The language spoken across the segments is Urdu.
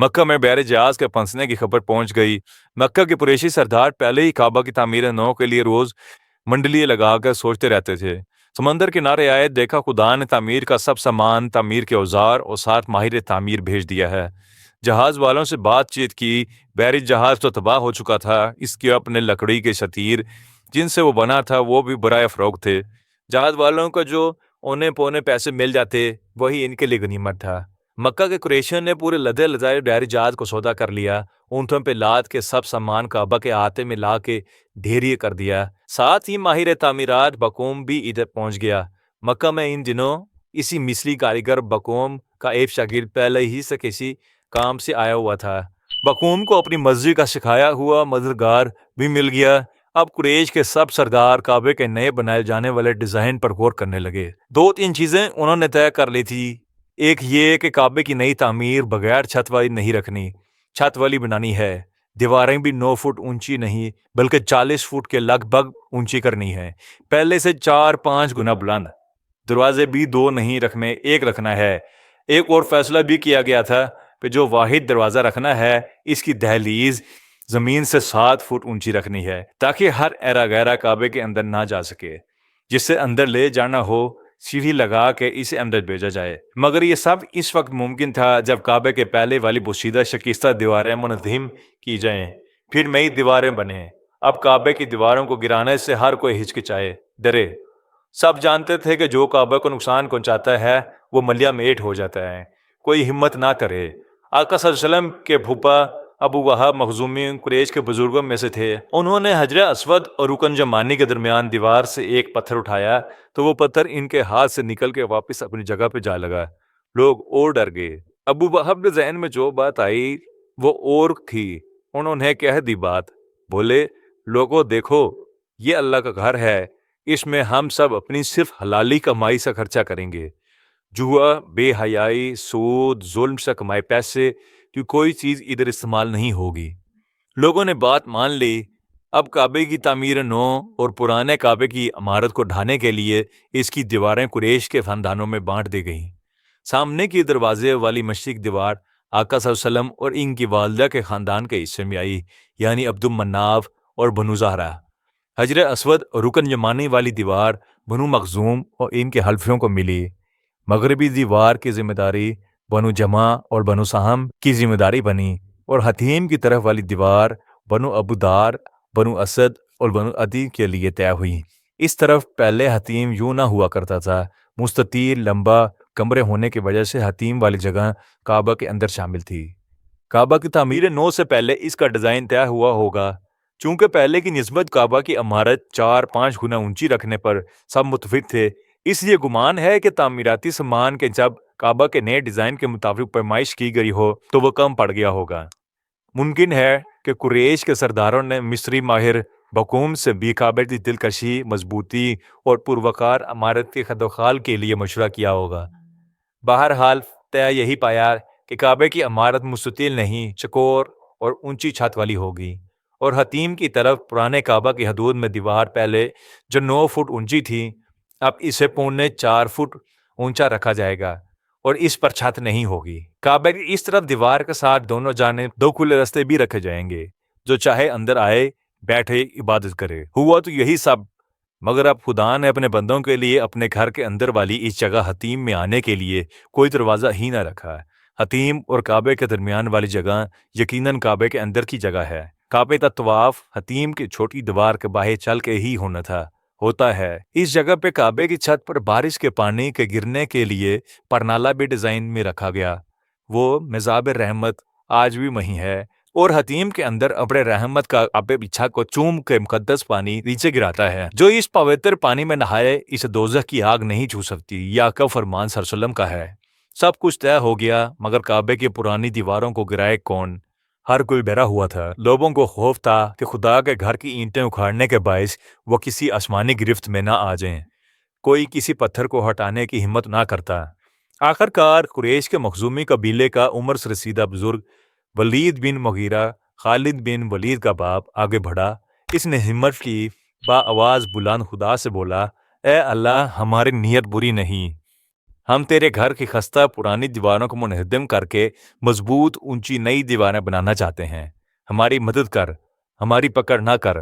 مکہ میں بحر جہاز کے پھنسنے کی خبر پہنچ گئی۔ مکہ کے قریشی سردار پہلے ہی کعبہ کی تعمیر نو کے لیے روز منڈلی لگا کر سوچتے رہتے تھے۔ سمندر کنارے آئے دیکھا خدا نے تعمیر کا سب سامان، تعمیر کے اوزار اور ساتھ ماہر تعمیر بھیج دیا ہے۔ جہاز والوں سے بات چیت کی۔ بحری جہاز تو تباہ ہو چکا تھا، اس کے اپنے لکڑی کے شتیر جن سے وہ بنا تھا وہ بھی برائے فروخت تھے۔ جہاز والوں کو جو اونے پونے پیسے مل جاتے وہی ان کے لیے غنیمت تھا۔ مکہ کے قریشیوں نے پورے لدے لدائے بحری جہاز کو سودا کر لیا۔ اونٹوں پہ لاد کے سب سامان کعبہ کے احاطے میں لا کے ڈھیریے کر دیا۔ ساتھ ہی ماہر تعمیرات بقوم بھی ادھر پہنچ گیا۔ مکہ میں ان دنوں اسی مصری کاریگر بقوم کا ایک شاگرد پہلے ہی سے کسی کام سے آیا ہوا تھا۔ بقوم کو اپنی مرضی کا سکھایا ہوا مددگار بھی مل گیا۔ اب قریش کے سب سردار کعبے کے نئے بنائے جانے والے ڈیزائن پر غور کرنے لگے۔ 2-3 چیزیں انہوں نے طے کر لی تھی۔ ایک یہ کہ کعبے کی نئی تعمیر بغیر چھت والی نہیں رکھنی، چھت والی بنانی ہے۔ دیواریں بھی 9 فٹ اونچی نہیں بلکہ 40 فٹ کے لگ بھگ اونچی کرنی ہے، پہلے سے 4-5 گنا بلند۔ دروازے بھی 2 نہیں رکھنے، 1 رکھنا ہے۔ ایک اور فیصلہ بھی کیا گیا تھا کہ جو واحد دروازہ رکھنا ہے اس کی دہلیز زمین سے 7 فٹ اونچی رکھنی ہے تاکہ ہر ایرا غیرہ کعبے کے اندر نہ جا سکے۔ جس سے اندر لے جانا ہو سیڑھی لگا کے اسے اندر بھیجا جائے۔ مگر یہ سب اس وقت ممکن تھا جب کعبے کے پہلے والی بوسیدہ شکستہ دیواریں منہدم کی جائیں، پھر نئی دیواریں بنیں۔ اب کعبے کی دیواروں کو گرانے سے ہر کوئی ہچکچائے، ڈرے۔ سب جانتے تھے کہ جو کعبے کو نقصان پہنچاتا ہے وہ ملیا میٹ ہو جاتا ہے، کوئی ہمت نہ کرے۔ آقا صلی اللہ علیہ وسلم کے پھوپھا ابو وہاب مخزومی قریش کے بزرگوں میں سے تھے۔ انہوں نے حجر اسود اور رکن یمانی کے درمیان دیوار سے ایک پتھر اٹھایا تو وہ پتھر ان کے ہاتھ سے نکل کے واپس اپنی جگہ پہ جا لگا۔ لوگ اور ڈر گئے۔ ابو وہاب کے ذہن میں جو بات آئی وہ اور تھی۔ انہوں نے کہہ دی بات، بولے لوگوں دیکھو یہ اللہ کا گھر ہے، اس میں ہم سب اپنی صرف حلالی کمائی سے خرچہ کریں گے۔ جوا، بے حیائی، سود، ظلم سے کمائے پیسے کی کوئی چیز ادھر استعمال نہیں ہوگی۔ لوگوں نے بات مان لی۔ اب کعبے کی تعمیر نو اور پرانے کعبے کی عمارت کو ڈھانے کے لیے اس کی دیواریں قریش کے خاندانوں میں بانٹ دی گئیں۔ سامنے کی دروازے والی مشرق دیوار آقا صلی اللہ علیہ وسلم اور ان کی والدہ کے خاندان کے حصے میں آئی، یعنی عبد المناف اور بنو زہرہ۔ حجر اسود اور رکن یمانی والی دیوار بنو مخزوم اور ان کے حلفیوں کو ملی۔ مغربی دیوار کی ذمہ داری بنو جمع اور بنو سہم کی ذمہ داری بنی، اور حتیم کی طرف والی دیوار بنو ابو دار، بنو اسد اور بنو عدی کے لیے طے ہوئی۔ اس طرف پہلے حتیم یوں نہ ہوا کرتا تھا، مستطیل لمبا کمرے ہونے کی وجہ سے حتیم والی جگہ کعبہ کے اندر شامل تھی۔ کعبہ کی تعمیر نو سے پہلے اس کا ڈیزائن طے ہوا ہوگا۔ چونکہ پہلے کی نسبت کعبہ کی عمارت 4-5 گنا اونچی رکھنے پر سب متفق تھے، اس لیے گمان ہے کہ تعمیراتی سامان کے جب کعبہ کے نئے ڈیزائن کے مطابق پیمائش کی گئی ہو تو وہ کم پڑ گیا ہوگا۔ ممکن ہے کہ قریش کے سرداروں نے مصری ماہر بقوم سے بھی کعبے کی دلکشی، مضبوطی اور پروقار عمارت کے خدوخال کے لیے مشورہ کیا ہوگا۔ بہرحال طے یہی پایا کہ کعبے کی عمارت مستطیل نہیں، چکور اور اونچی چھت والی ہوگی، اور حتیم کی طرف پرانے کعبہ کی حدود میں دیوار پہلے جو 9 فٹ اونچی تھی اب اسے 3.25 فٹ اونچا رکھا جائے گا، اور اس پر چھت نہیں ہوگی۔ کعبے کی اس طرف دیوار کے ساتھ دونوں جانب 2 کھلے راستے بھی رکھے جائیں گے، جو چاہے اندر آئے، بیٹھے، عبادت کرے۔ ہوا تو یہی سب، مگر اب خدا نے اپنے بندوں کے لیے اپنے گھر کے اندر والی اس جگہ حتیم میں آنے کے لیے کوئی دروازہ ہی نہ رکھا۔ حتیم اور کعبے کے درمیان والی جگہ یقیناً کعبے کے اندر کی جگہ ہے۔ کعبے کا طواف حتیم کی چھوٹی دیوار کے باہر چل کے ہی ہوتا ہے۔ اس جگہ پہ کعبے کی چھت پر بارش کے پانی کے گرنے کے لیے پرنالہ بھی ڈیزائن میں رکھا گیا۔ وہ مذاب رحمت آج بھی وہیں ہے، اور حتیم کے اندر ابر رحمت کا آب بچھا کو چوم کے مقدس پانی نیچے گراتا ہے۔ جو اس پوتر پانی میں نہائے اسے دوزخ کی آگ نہیں چھو سکتی، یہ آقا فرمان صلی اللہ علیہ وسلم کا ہے۔ سب کچھ طے ہو گیا، مگر کعبے کی پرانی دیواروں کو گرائے کون؟ ہر کوئی ڈرا ہوا تھا۔ لوگوں کو خوف تھا کہ خدا کے گھر کی اینٹیں اکھاڑنے کے باعث وہ کسی آسمانی گرفت میں نہ آ جائیں۔ کوئی کسی پتھر کو ہٹانے کی ہمت نہ کرتا۔ آخر کار قریش کے مخزومی قبیلے کا عمر سے رسیدہ بزرگ ولید بن مغیرہ، خالد بن ولید کا باپ، آگے بڑھا۔ اس نے ہمت کی، با آواز بلند خدا سے بولا، اے اللہ، ہماری نیت بری نہیں، ہم تیرے گھر کی خستہ پرانی دیواروں کو منہدم کر کے مضبوط اونچی نئی دیواریں بنانا چاہتے ہیں۔ ہماری مدد کر، ہماری پکڑ نہ کر۔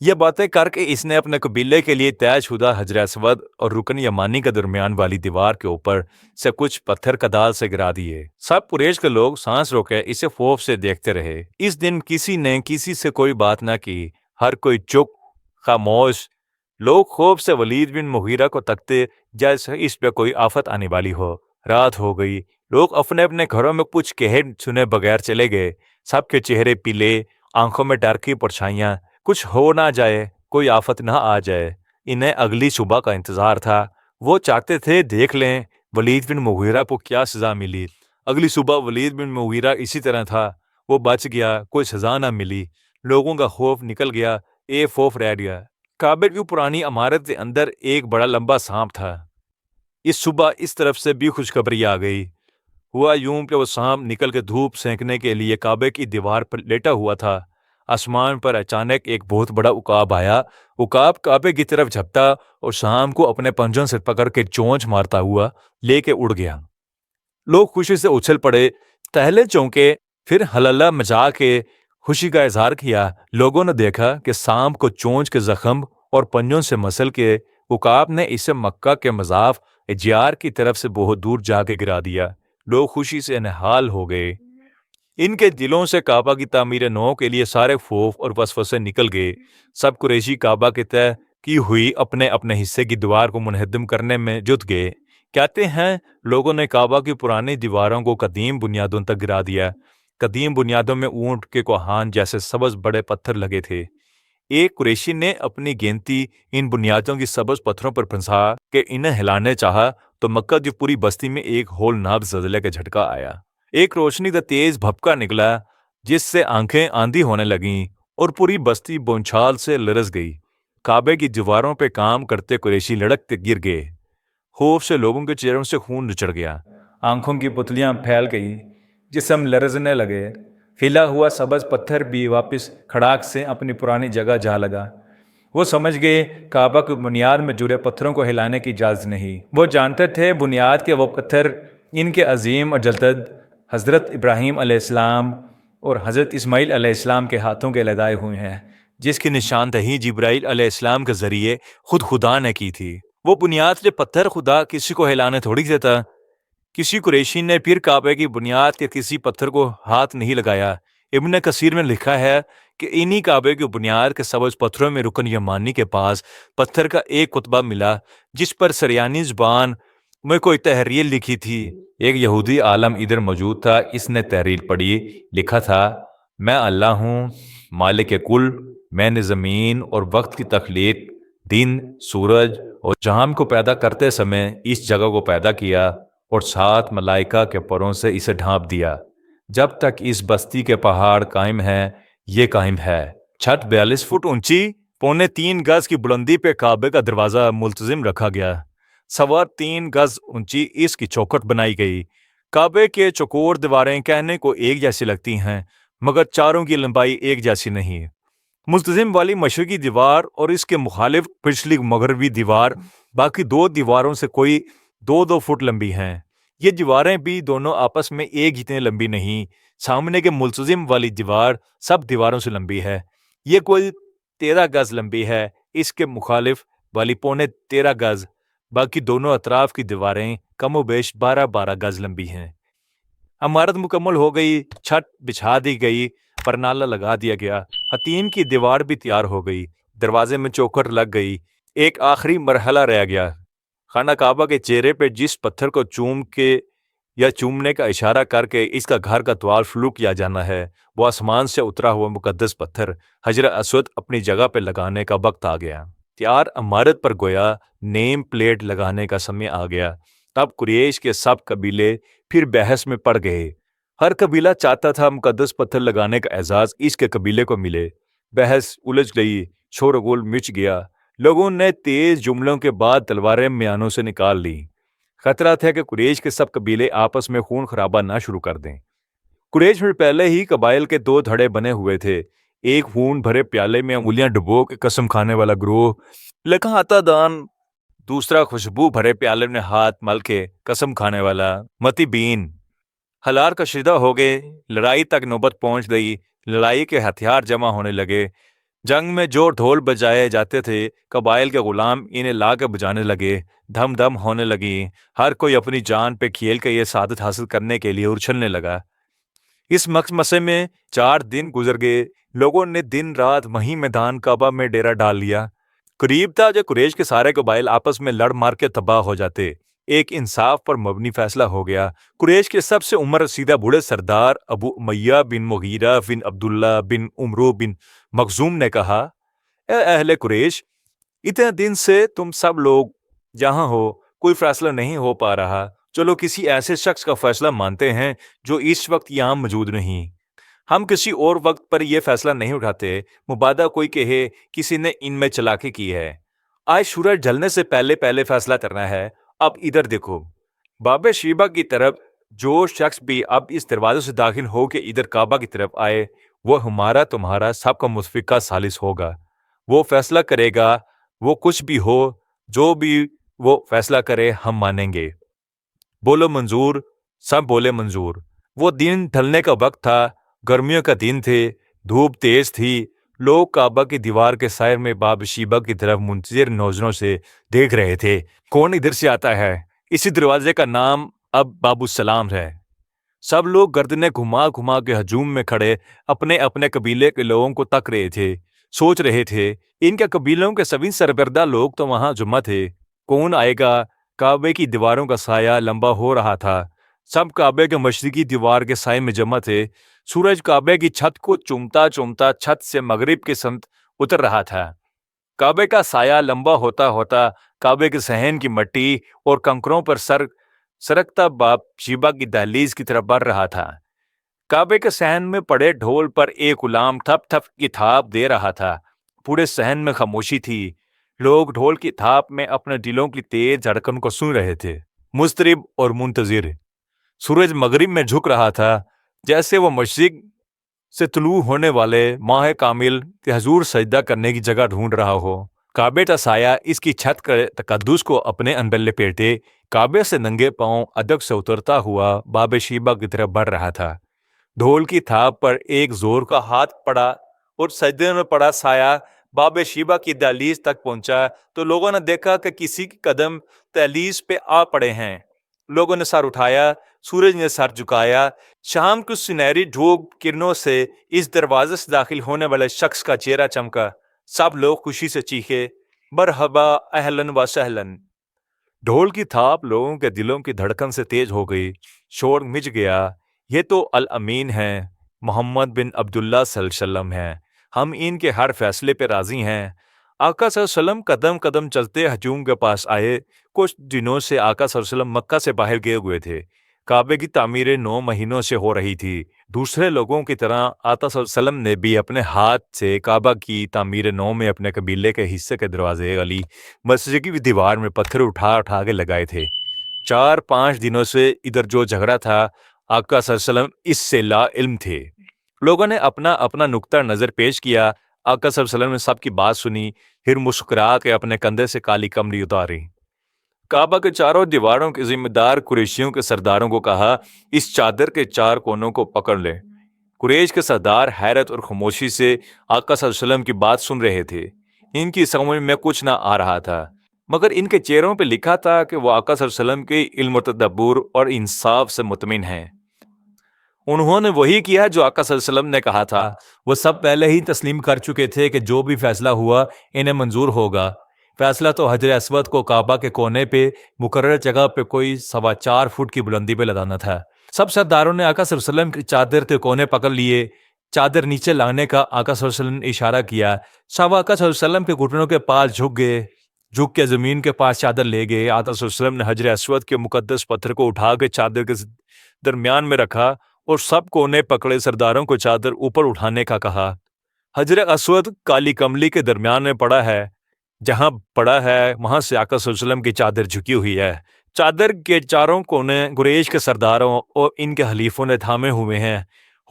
یہ باتیں کر کے اس نے اپنے قبیلے کے لیے طے شدہ حجر اسود اور رکن یمانی کے درمیان والی دیوار کے اوپر سے کچھ پتھر کدال سے گرا دیے۔ سب قریش کے لوگ سانس روکے اسے خوف سے دیکھتے رہے۔ اس دن کسی نے کسی سے کوئی بات نہ کی، ہر کوئی چپ، خاموش۔ لوگ خوف سے ولید بن مغیرہ کو تکتے جیسے اس پہ کوئی آفت آنے والی ہو۔ رات ہو گئی، لوگ اپنے اپنے گھروں میں کچھ کہے سنے بغیر چلے گئے۔ سب کے چہرے پیلے، آنکھوں میں ڈر کی پرچھائیاں، کچھ ہو نہ جائے، کوئی آفت نہ آ جائے۔ انہیں اگلی صبح کا انتظار تھا۔ وہ چاہتے تھے دیکھ لیں ولید بن مغیرہ کو کیا سزا ملی۔ اگلی صبح ولید بن مغیرہ اسی طرح تھا، وہ بچ گیا، کوئی سزا نہ ملی۔ لوگوں کا خوف نکل گیا، ایک خوف رہ گیا۔ کعبے کی پرانی عمارت کے اندر ایک بڑا لمبا سانپ تھا۔ اس صبح اس طرف سے بھی خوشخبری آ گئی۔ ہوا یوں کہ وہ سانپ نکل کے دھوپ سینکنے کے لیے کعبے کی دیوار پر لیٹا ہوا تھا۔ آسمان پر اچانک ایک بہت بڑا عقاب آیا۔ عقاب کعبے کی طرف جھپٹا اور سانپ کو اپنے پنجوں سے پکڑ کے چونچ مارتا ہوا لے کے اڑ گیا۔ لوگ خوشی سے اچھل پڑے، پہلے چونکے، پھر ہللہ مچا کے خوشی کا اظہار کیا۔ لوگوں نے دیکھا کہ سانپ کو چونچ کے زخم اور پنجوں سے مسل کے عقاب نے اسے مکہ کے مضاف اجیار کی طرف سے بہت دور جا کے گرا دیا۔ لوگ خوشی سے نہال ہو گئے۔ ان کے دلوں سے کعبہ کی تعمیر نو کے لیے سارے خوف اور وسوسے نکل گئے۔ سب قریشی کعبہ کے طے کی ہوئی اپنے اپنے حصے کی دیوار کو منہدم کرنے میں جٹ گئے۔ کہتے ہیں لوگوں نے کعبہ کی پرانی دیواروں کو قدیم بنیادوں تک گرا دیا۔ قدیم بنیادوں میں اونٹ کے کوہان جیسے سبز بڑے پتھر لگے تھے۔ ایک قریشی نے اپنی گنتی ان بنیادوں کی سبز پتھروں پر پھنسا کہ انہیں ہلانے چاہا تو مکہ کی پوری بستی میں ایک ہولناک زلزلے کا جھٹکا آیا۔ ایک روشنی کا تیز بھپکا نکلا جس سے آنکھیں آندھی ہونے لگیں اور پوری بستی بونچھال سے لرز گئی۔ کعبے کی دیواروں پہ کام کرتے قریشی لڑکتے گر گئے۔ خوف سے لوگوں کے چہروں سے خون نچڑ گیا، آنکھوں کی پتلیاں پھیل گئی، جسم لرزنے لگے۔ ہلا ہوا سبز پتھر بھی واپس کھڑاک سے اپنی پرانی جگہ جا لگا۔ وہ سمجھ گئے کعبہ کی بنیاد میں جڑے پتھروں کو ہلانے کی اجازت نہیں۔ وہ جانتے تھے بنیاد کے وہ پتھر ان کے عظیم اور جلد حضرت ابراہیم علیہ السلام اور حضرت اسماعیل علیہ السلام کے ہاتھوں کے لدائے ہوئے ہیں، جس کی نشاندہی جبرائیل علیہ السلام کے ذریعے خود خدا نے کی تھی۔ وہ بنیاد کے پتھر خدا کسی کو ہلانے تھوڑی دیتا۔ کسی قریشی نے پھر کعبے کی بنیاد کے کسی پتھر کو ہاتھ نہیں لگایا۔ ابن کثیر میں لکھا ہے کہ انہی کعبے کی بنیاد کے سبز پتھروں میں رکن یمانی کے پاس پتھر کا ایک کتبہ ملا جس پر سریانی زبان میں کوئی تحریر لکھی تھی۔ ایک یہودی عالم ادھر موجود تھا، اس نے تحریر پڑھی، لکھا تھا: میں اللہ ہوں، مالک کل، میں نے زمین اور وقت کی تخلیق، دن، سورج اور چاند کو پیدا کرتے سمے اس جگہ کو پیدا کیا اور 7 ملائکہ کے پروں سے اسے ڈھانپ دیا۔ جب تک اس بستی کے پہاڑ قائم ہیں یہ قائم ہے۔ چھت 42 فٹ اونچی، 3.25 گز کی بلندی پہ کعبے کا دروازہ ملتزم رکھا گیا۔ 3.25 گز اونچی اس کی چوکھٹ بنائی گئی۔ کعبے کے چوکور دیواریں کہنے کو ایک جیسی لگتی ہیں مگر چاروں کی لمبائی ایک جیسی نہیں۔ ملتزم والی مشرقی دیوار اور اس کے مخالف پچھلی مغربی دیوار باقی 2 دیواروں سے کوئی 2-2 فٹ لمبی ہیں۔ یہ دیواریں بھی دونوں آپس میں ایک جتنے لمبی نہیں۔ سامنے کے ملتزم والی دیوار سب دیواروں سے لمبی ہے، یہ کوئی 13 گز لمبی ہے۔ اس کے مخالف والی 13.25 گز، باقی دونوں اطراف کی دیواریں کم و بیش 12 گز لمبی ہیں۔ عمارت مکمل ہو گئی، چھت بچھا دی گئی، پرنالہ لگا دیا گیا، حتیم کی دیوار بھی تیار ہو گئی، دروازے میں چوکھٹ لگ گئی۔ ایک آخری مرحلہ رہ گیا، خانہ کعبہ کے چہرے پہ جس پتھر کو چوم کے یا چومنے کا اشارہ کر کے اس کا گھر کا طواف شروع کیا جانا ہے، وہ آسمان سے اترا ہوا مقدس پتھر حجر اسود اپنی جگہ پہ لگانے کا وقت آ گیا۔ تیار عمارت پر گویا نیم پلیٹ لگانے کا سمے آ گیا۔ تب قریش کے سب قبیلے پھر بحث میں پڑ گئے۔ ہر قبیلہ چاہتا تھا مقدس پتھر لگانے کا اعزاز اس کے قبیلے کو ملے۔ بحث الجھ گئی، شور و غل مچ گیا۔ لوگوں نے تیز جملوں کے بعد تلواریں میانوں سے نکال لیں۔ خطرہ تھا کہ قریش کے سب قبیلے آپس میں خون خرابہ نہ شروع کر دیں۔ قریش میں پہلے ہی قبائل کے 2 دھڑے بنے ہوئے تھے، ایک خون بھرے پیالے میں انگلیاں ڈبو کے قسم کھانے والا گروہ، لکھا آتا دان دوسرا خوشبو بھرے پیالے میں ہاتھ مل کے قسم کھانے والا متی بین۔ حلال کشیدہ ہو گئے، لڑائی تک نوبت پہنچ گئی، لڑائی کے ہتھیار جمع ہونے لگے۔ جنگ میں جو ڈھول بجائے جاتے تھے قبائل کے غلام انہیں لا کے بجانے لگے، دھم دھم ہونے لگی، ہر کوئی اپنی جان پہ کھیل کے یہ سعادت حاصل کرنے کے لیے اچھلنے لگا۔ اس مقمصے میں 4 دن گزر گئے، لوگوں نے دن رات وہیں میدان کعبہ میں ڈیرا ڈال لیا۔ قریب تھا جو قریش کے سارے قبائل آپس میں لڑ مار کے تباہ ہو جاتے۔ ایک انصاف پر مبنی فیصلہ ہو گیا۔ قریش کے سب سے عمر رسیدہ بوڑھے سردار ابو امیہ بن مغیرہ بن عبداللہ بن عمرو بن مخزوم نے کہا، اے اہل قریش، اتنے دن سے تم سب لوگ جہاں ہو کوئی فیصلہ نہیں ہو پا رہا، چلو کسی ایسے شخص کا فیصلہ مانتے ہیں جو اس وقت یہاں موجود نہیں۔ ہم کسی اور وقت پر یہ فیصلہ نہیں اٹھاتے، مبادہ کوئی کہے کسی نے ان میں چلاکی کی ہے۔ آج سورج ڈھلنے سے پہلے فیصلہ کرنا ہے۔ اب ادھر دیکھو۔ باب شیبہ کی طرف جو شخص بھی اب اس دروازے سے داخل ہو کے ادھر کعبہ کی طرف آئے، وہ ہمارا تمہارا سب کا متفقہ ثالث ہوگا۔ وہ فیصلہ کرے گا، وہ کچھ بھی ہو، جو بھی وہ فیصلہ کرے ہم مانیں گے۔ بولو منظور، سب بولے منظور۔ وہ دن ڈھلنے کا وقت تھا، گرمیوں کا دن تھے، دھوپ تیز تھی، لوگ کعبہ کی دیوار کے سائر میں باب شیبہ کی طرف منتظر نظروں سے دیکھ رہے تھے، کون ادھر سے آتا ہے۔ اسی دروازے کا نام اب باب السلام ہے۔ سب لوگ گردنیں گھما گھما کے ہجوم میں کھڑے اپنے اپنے قبیلے کے لوگوں کو تک رہے تھے، سوچ رہے تھے ان کے قبیلوں کے سبھی سربردہ لوگ تو وہاں جمع تھے، کون آئے گا۔ کعبے کی دیواروں کا سایہ لمبا ہو رہا تھا، سب کعبے کے مشرقی دیوار کے سائے میں جمع تھے۔ سورج کعبے کی چھت کو چومتا چومتا چھت سے مغرب کی سمت اتر رہا تھا۔ کعبے کا سایہ لمبا ہوتا ہوتا کعبے کے صحن کی مٹی اور کنکروں پر سرکتا باب شیبہ کی دہلیز کی طرف بڑھ رہا تھا۔ کعبے کے صحن میں پڑے ڈھول پر ایک غلام تھپ تھپ کی تھاپ دے رہا تھا۔ پورے صحن میں خاموشی تھی، لوگ ڈھول کی تھاپ میں اپنے دلوں کی تیز دھڑکن کو سن رہے تھے، مضطرب اور منتظر۔ سورج مغرب میں جھک رہا تھا، جیسے وہ مشرق سے طلوع ہونے والے ماہ کامل کے حضور سجدہ کرنے کی جگہ ڈھونڈ رہا ہو۔ کعبے کا سایہ اس کی چھت کے تقدس کو اپنے اندر لپیٹے کعبے سے ننگے پاؤں ادب سے اترتا ہوا باب شیبہ کی طرف بڑھ رہا تھا۔ ڈھول کی تھاپ پر ایک زور کا ہاتھ پڑا اور سجدے میں پڑا سایہ باب شیبہ کی دہلیز تک پہنچا تو لوگوں نے دیکھا کہ کسی کے قدم دہلیز پہ آ پڑے ہیں۔ لوگوں نے سر اٹھایا، سورج نے سر جھکایا، شام کی سنہری دھوپ کرنوں سے اس دروازے سے داخل ہونے والے شخص کا چہرہ چمکا۔ سب لوگ خوشی سے چیخے، مرحبا اہلن و سہلن۔ ڈھول کی تھاپ لوگوں کے دلوں کی دھڑکن سے تیز ہو گئی، شور مچ گیا، یہ تو الامین ہیں، محمد بن عبداللہ صلی اللہ علیہ وسلم ہیں، ہم ان کے ہر فیصلے پہ راضی ہیں۔ آقا صلی اللہ علیہ وسلم قدم قدم چلتے ہجوم کے پاس آئے۔ کچھ دنوں سے آقا صلی اللہ علیہ وسلم مکہ سے باہر گئے ہوئے تھے، کعبے کی تعمیر 9 مہینوں سے ہو رہی تھی۔ دوسرے لوگوں کی طرح آقا صلی اللہ علیہ وسلم نے بھی اپنے ہاتھ سے کعبہ کی تعمیر 9 میں اپنے قبیلے کے حصے کے دروازے علی مسجد کی دیوار میں پتھر اٹھا اٹھا کے لگائے تھے۔ 4-5 دنوں سے ادھر جو جھگڑا تھا، آقا صلی اللہ علیہ وسلم اس سے لا علم تھے۔ لوگوں نے اپنا اپنا نقطہ نظر پیش کیا، آقا صلی اللہ علیہ وسلم نے سب کی بات سنی، پھر مسکرا کے اپنے کندھے سے کالی کملی اتاری۔ کعبہ کے چاروں دیواروں کے ذمہ دار قریشیوں کے سرداروں کو کہا، اس چادر کے 4 کونوں کو پکڑ لیں۔ قریش کے سردار حیرت اور خاموشی سے آقا صلی اللہ علیہ وسلم کی بات سن رہے تھے، ان کی سمجھ میں کچھ نہ آ رہا تھا، مگر ان کے چہروں پہ لکھا تھا کہ وہ آقا صلی اللہ علیہ وسلم کے علم و تدبر اور انصاف سے مطمئن ہیں۔ انہوں نے وہی کیا جو آقا صلی اللہ علیہ وسلم نے کہا تھا۔ وہ سب پہلے ہی تسلیم کر چکے تھے کہ جو بھی فیصلہ ہوا انہیں منظور ہوگا۔ فیصلہ تو حجر اسود کو کعبہ کے کونے پہ مقرر جگہ پہ کوئی 4.25 فٹ کی بلندی پہ لگانا تھا۔ سب سرداروں نے آقا صلی اللہ علیہ وسلم کی چادر کے کونے پکڑ لیے، چادر نیچے لانے کا آقا صلی اللہ علیہ وسلم نے اشارہ کیا۔ سب آقا صلی اللہ علیہ وسلم کے گھٹنوں کے پاس جھک گئے، جھک کے زمین کے پاس چادر لے گئے۔ آقا صلی اللہ علیہ وسلم نے حجر اسود کے مقدس پتھر کو اٹھا کے چادر کے درمیان میں رکھا اور سب کونے پکڑے سرداروں کو چادر اوپر اٹھانے کا کہا۔ حجر اسود کالی کملی کے درمیان میں پڑا ہے، جہاں پڑا ہے وہاں سے آقا صلی اللہ علیہ وسلم کی چادر جھکی ہوئی ہے۔ چادر کے چاروں کونے قریش کے سرداروں اور ان کے حلیفوں نے تھامے ہوئے ہیں،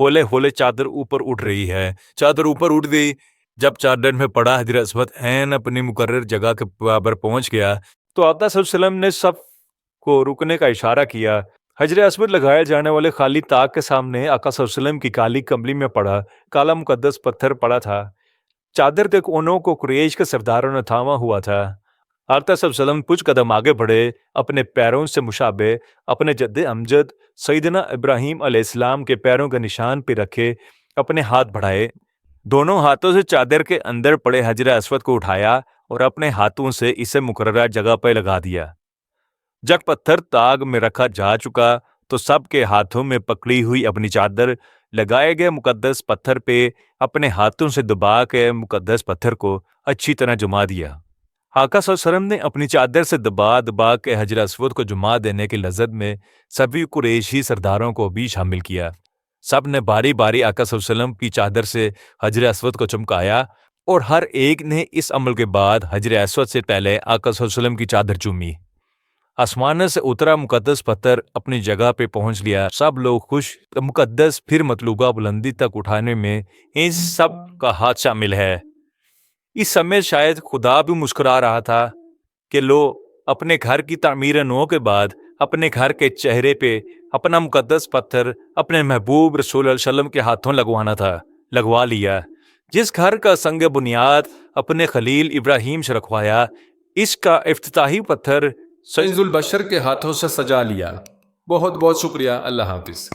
ہولے ہولے چادر اوپر اٹھ رہی ہے۔ چادر اوپر اٹھ گئی۔ جب چادر میں پڑا حجر اسود عین اپنی مقرر جگہ کے برابر پہنچ گیا تو آقا صلی اللہ علیہ وسلم نے سب کو رکنے کا اشارہ کیا۔ حجر اسود لگائے جانے والے خالی طاق کے سامنے آقا صلی اللہ علیہ وسلم کی کالی کملی میں پڑا کالا مقدس پتھر پڑا تھا۔ چادر کے کونوں کو قریش کے سرداروں نے تھاما ہوا تھا۔ آقا صلی اللہ علیہ وسلم کچھ قدم آگے بڑھے، اپنے پیروں سے مشابہ اپنے جد امجد سیدنا ابراہیم علیہ السلام کے پیروں کے نشان پہ رکھے اپنے ہاتھ بڑھائے، دونوں ہاتھوں سے چادر کے اندر پڑے حجر اسود کو اٹھایا اور اپنے ہاتھوں سے اسے مقررہ جگہ پہ لگا دیا۔ جب پتھر طاق میں رکھا جا چکا تو سب کے ہاتھوں میں پکڑی ہوئی اپنی چادر لگائے گئے مقدس پتھر پہ اپنے ہاتھوں سے دبا کے مقدس پتھر کو اچھی طرح جما دیا۔ آقا صلی اللہ علیہ وسلم نے اپنی چادر سے دبا کے حجر اسود کو جما دینے کی لذت میں سبھی قریشی سرداروں کو بھی شامل کیا۔ سب نے باری باری آقا صلی اللہ علیہ وسلم کی چادر سے حجر اسود کو چمکایا اور ہر ایک نے اس عمل کے بعد حجر اسود سے پہلے آقا صلی اللہ علیہ وسلم کی چادر چومی۔ آسمان سے اترا مقدس پتھر اپنی جگہ پہ پہنچ لیا۔ سب لوگ خوش، مقدس پھر مطلوبہ بلندی تک اٹھانے میں ان سب کا ہاتھ شامل ہے۔ اس سمے شاید خدا بھی مسکرا رہا تھا کہ لو، اپنے گھر کی تعمیر نو کے بعد اپنے گھر کے چہرے پہ اپنا مقدس پتھر اپنے محبوب رسول اللہ علیہ وسلم کے ہاتھوں لگوانا تھا، لگوا لیا۔ جس گھر کا سنگ بنیاد اپنے خلیل ابراہیم سے رکھوایا، اس کا افتتاحی پتھر سید البشر کے ہاتھوں سے سجا لیا۔ بہت بہت شکریہ۔ اللہ حافظ۔